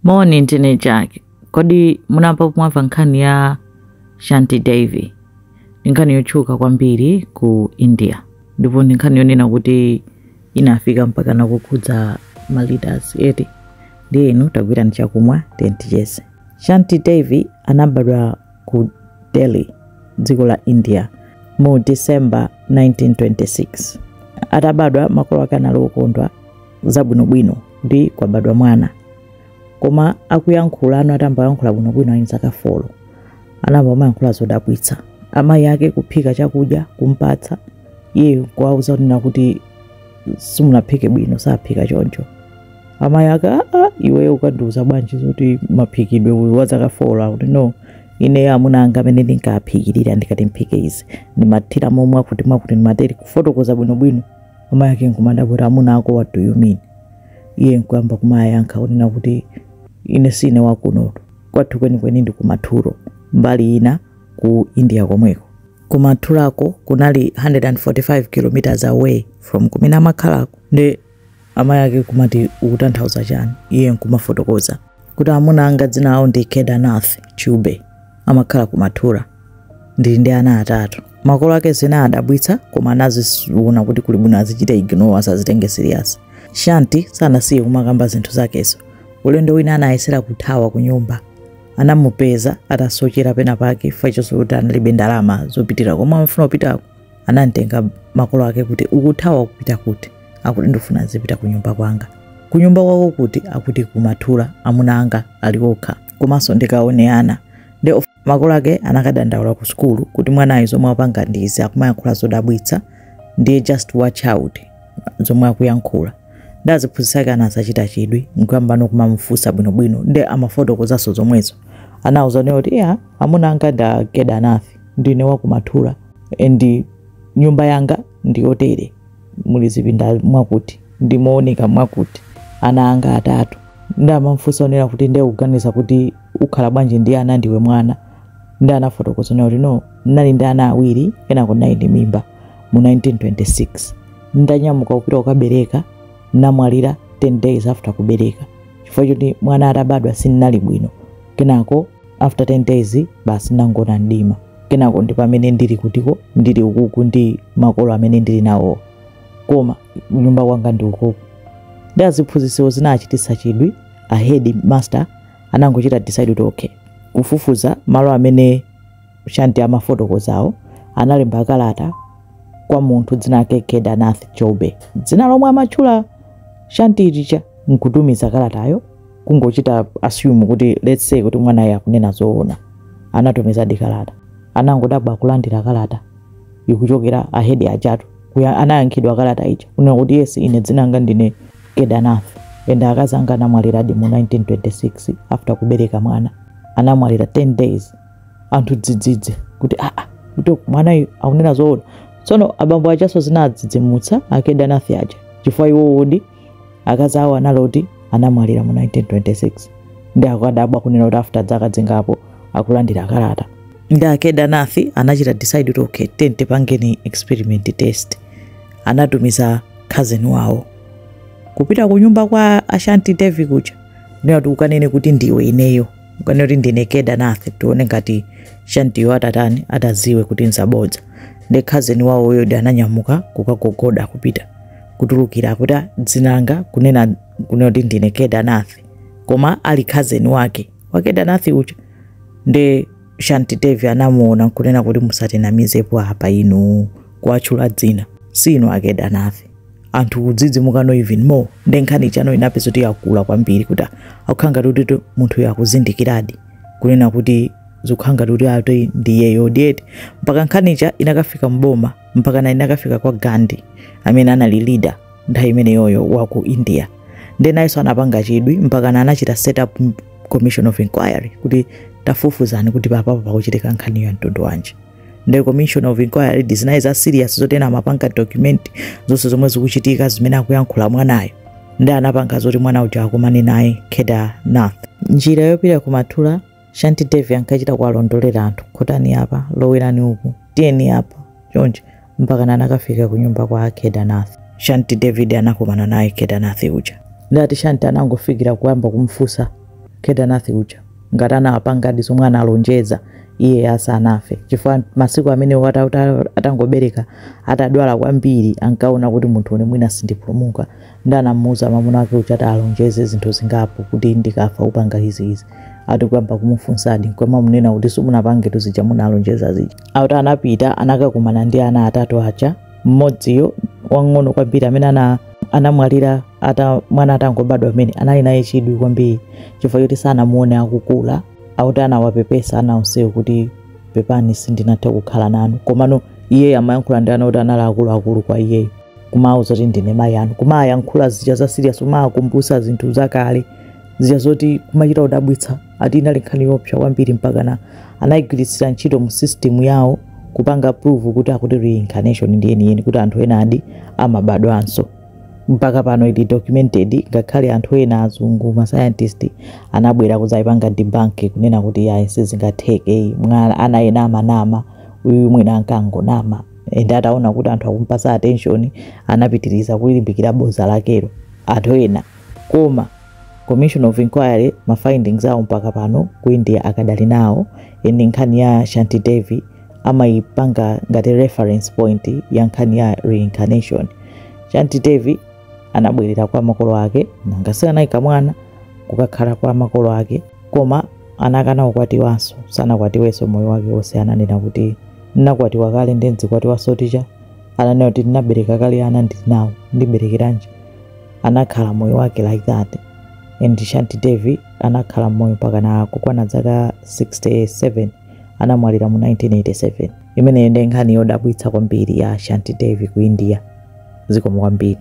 Morning teenager. Kodi munapa kumva nkhani ya Shanti Devi. Nkhani yochuka kwambiri ku India. Ndipo nkhani yonena kuti inafika mpaka na kukhudza ma leaders eti. Ndiye inu tagwira nchakumwa tentijese. Shanti Devi anabadwa ku Delhi, dziko la India, mu December 1926. Atabadwa makolo ake analokondwa zabwinobwino ndi kwabadwa mwana. Koma akuyankhula atamba yankhula bwinobwino ali zaka 4. Anamba mayankhula zodabwitsa. Amayi ake kuphika chakudya kumpatsa iye kwauza kuti simunaphike bwino saphika choncho. Amayi ake iwe ukandiuza bwanji zoti maphikidwe wa zaka 4 kuti no ine amuna anga amene ndinkaphikirira ndikati mphike izi ndimathira momwe mwakuti ndimateri kufotokoza bwinobwino. Amayi ake nkumanda kuti amuna ako what do you mean? Iye nkwamba kumayankha unena kuti ine sine wakunoto kwathu kweni ndi kumathuro mbali ina ku India komweko. Kumathurako kunali 145 kilometers away from kumene amakhalako. Ndi amayi ake kumati ukutanthauza chani. Iye nkumafotokoza kuti amuna anga dzina awo ndi Kedarnath Chube, amakhala kumathura ndi ana atatu. Makolo ake zina adabwitsa koma anaziona kuti kuli bwino azichita ignore asazitenge serious. Shanti sanasiye kumakamba zinthu zakezo. Ulendo wina anayesera kuthawa ku nyumba. Anamupeza atasochera pena pake faicho kuti analibe ndalama zopitira koma amafuna kupitako. Anamtenga makolo ake kuti ukuthawa kupita kuti. Akuti ndifuna zipita ku nyumba kwanga. Ku nyumba kwako kuti akuti kumathura amuna anga ali okha. Komanso ndikaone ana. Ndi makolo ake anakadandaula ku skulu kuti mwana izomwe apanga ndizi akumayankhula zodabwitsa ndiye just watch out zomwe akuyankhula. Ndaziphunzitsa kana sachita chidwi nkwamba nokumamufusa bwinobwino ndi amafotokozaso zomwezo. Anauza kuti amuna anga nda Kedarnath ndine wakumathura ndi nyumba yanga ndi otere muli zipinda mwakuti ndimooneka mwakuti ana anga atatu. Ndamamfusa onera kuti ndiye kuganiza kuti ukhala bwanji ndi ana ndiwe mwana. Ndi anafotokoza kuti no nali ndi ana awiri ena kunali ndi mimba mu 1926. Ndanyamuka kupita kukabereka namwalira 10 days after kubereka. Chifukwa choti mwana atabadwa sinali bwino. Kenako after 10 days basi nangona ndima. Kenako ndi pamene ndili kutiko ndili ukuku ndi makolo amene ndili nawo. Koma nyumba kwanga ndi ukuku. Ndaziphunzitsa zinachitisa chidwi a head master anangochita decide kuti okay kufufuza malo amene Shanti amafotokozawo analemba kalata kwa munthu dzina lake Kedarnath Chube. Dzina lomwe amatchula Shanti chicha nkutumiza kalatayo kungochita assume kuti let's say kuti mwana yake akunena zoona. Anatumiza kalata. Anangodabwa kulandira kalata ikuchokera ahead ajatu. Kuya anayankhidwa kalata ichi. Unena kuti yes ine dzina langa ndine Kedarnath. Enda akazanga anamwalira mu 1926 after kubereka mwana. Anamwalira 10 days. Anthu dzidzidzi kuti kuti mwana akunena zoona. Tsono abambo achaso zinadzidzimutsa Kedarnath aja. Chifukwa iwo odi akazawo analoti anamwalira mu 1926. Ndi akadabwa kunena kuti after zaka zingapo akulandira kalata. Ndi Kedarnath anachita decide kuti okay tente pangeni experiment test. Anatumiza cousin wawo kupita ku nyumba kwa Shanti Devi kucha. Ndiye kuti ukanene kuti ndiwe ineyo. Ukanene kuti ndine Kedarnath tuone ngati Shanti yo atatani ataziwe kuti nzabodza. Ndi cousin wawo yo ananyamuka kukagogoda kupita kutulukira kuti dzina langa kunena kuti ndine Kedarnath. Koma ali cousin wake wa Kedarnath ucha. Ndi Shanti Devi anamuona kunena kuti musatinamizepo apa inu kuachula dzina sino a Kedarnath. Anthu kudzidzimuka no even more. Ndenkhani chano inapeso kuti yakula kwambiri kuti akukhanga kuti munthu yakuzindikiradi kunena kuti zukhanga kuti ati ndiyeyo diet mpaka nkhanicha inakafika mboma mpaka na inakafika kwa Gandhi amene anali leader nthawi imene yoyo wa ku India. Ndenaiso anapanga chidwi mpaka na anachita set up commission of inquiry kuti tafufuzani kuti papa pakuchitika nkhani ya mtundu wanji. The commission of inquiry designs serious zotena mapanga document zonse zomwe zikuchitika zimene akuyankhula mwanayo. Ndi anapanga zoti mwana uja akumane naye Kedarnath. Njira yopita kumathura Shanti Devi ankachita kuwalondolera anthu khotani apa lowerani uku tiyeni apa chonje mpaka anakafika ku nyumba kwa Kedarnath. Shanti Devi anakumana naye Kedarnath uja. Ndati Shanti anangofikira kuyamba kumfusa Kedarnath uja ngati anapanga zomwe analonjeza iye asanafe, chifukwa masiku amene atangobereka atadwala kwambiri ankaona kuti munthu one mwina sindipulumuka, ndanamuuza mwamuna wake uja alonjeze zinthu zingapo kuti ndikafa upanga izi atikwamba kumufunsadi koma munena kuti simunapange tuzija munalonjeza zija. Auta anapita anakakumana ndi ana atatu aja, mmodziyo wang'ono kwambiri amene anamwalira mwana atangobadwa amene anali naye chidwi kwambiri chifukwa choti sanamuone akukula. Auta anawapepesa anaonsewo kuti pepani sindinathe kukhala nanu, komano iye amayankhula ndi ana kuti anali akuluakulu kwa iye kumauza kuti ndine mayi anu, kumayankhula zija za serious, kumakumbusa zinthu zakale zija zoti kumachita kudabwitsa ati inali nkhani yopsa kwambiri mpaka anayigwiritsira ntchito mu system yawo kupanga prove kuti akuti reincarnation ndi yeniyeni, kuti anthu ena adi amabadwanso. Mpaka pano ili documented, ngakhale anthu ena azungu ma scientist anabwera kuzayipanga debunk kunena kuti ya sizingatheke, ana ena amanama, uyu mwina ankangonama, ende ataona kuti anthu akumpasa attention anapitiriza kulimbikira boza lakero anthu ena. Koma Commission of Inquiry ma findings awo mpaka pano ku India akadali nawo, ende nkhani ya Shanti Devi amaipanga ngati reference point ya nkhani ya reincarnation. Shanti Devi anabwerera kwa makolo ake, ngasi anayika mwana kukakhala kwa makolo ake, koma anakana kukwatiwanso, sanakwatiwenso moyo wake wonse. Ananena kuti ndinakwatiwa kale ndenzikwatiwanso ticha, ananena kuti ndinabereka kale ana ndili nawo ndiberekeranji. Anakhala moyo wake like that. And Shanti Devi anakhala moyo mpaka kukwana zaka 67, anamwalira mu 1987. Imene ndi nkhani yodabwitsa kwambiri ya Shanti Devi ku India. Zikomo kwambiri.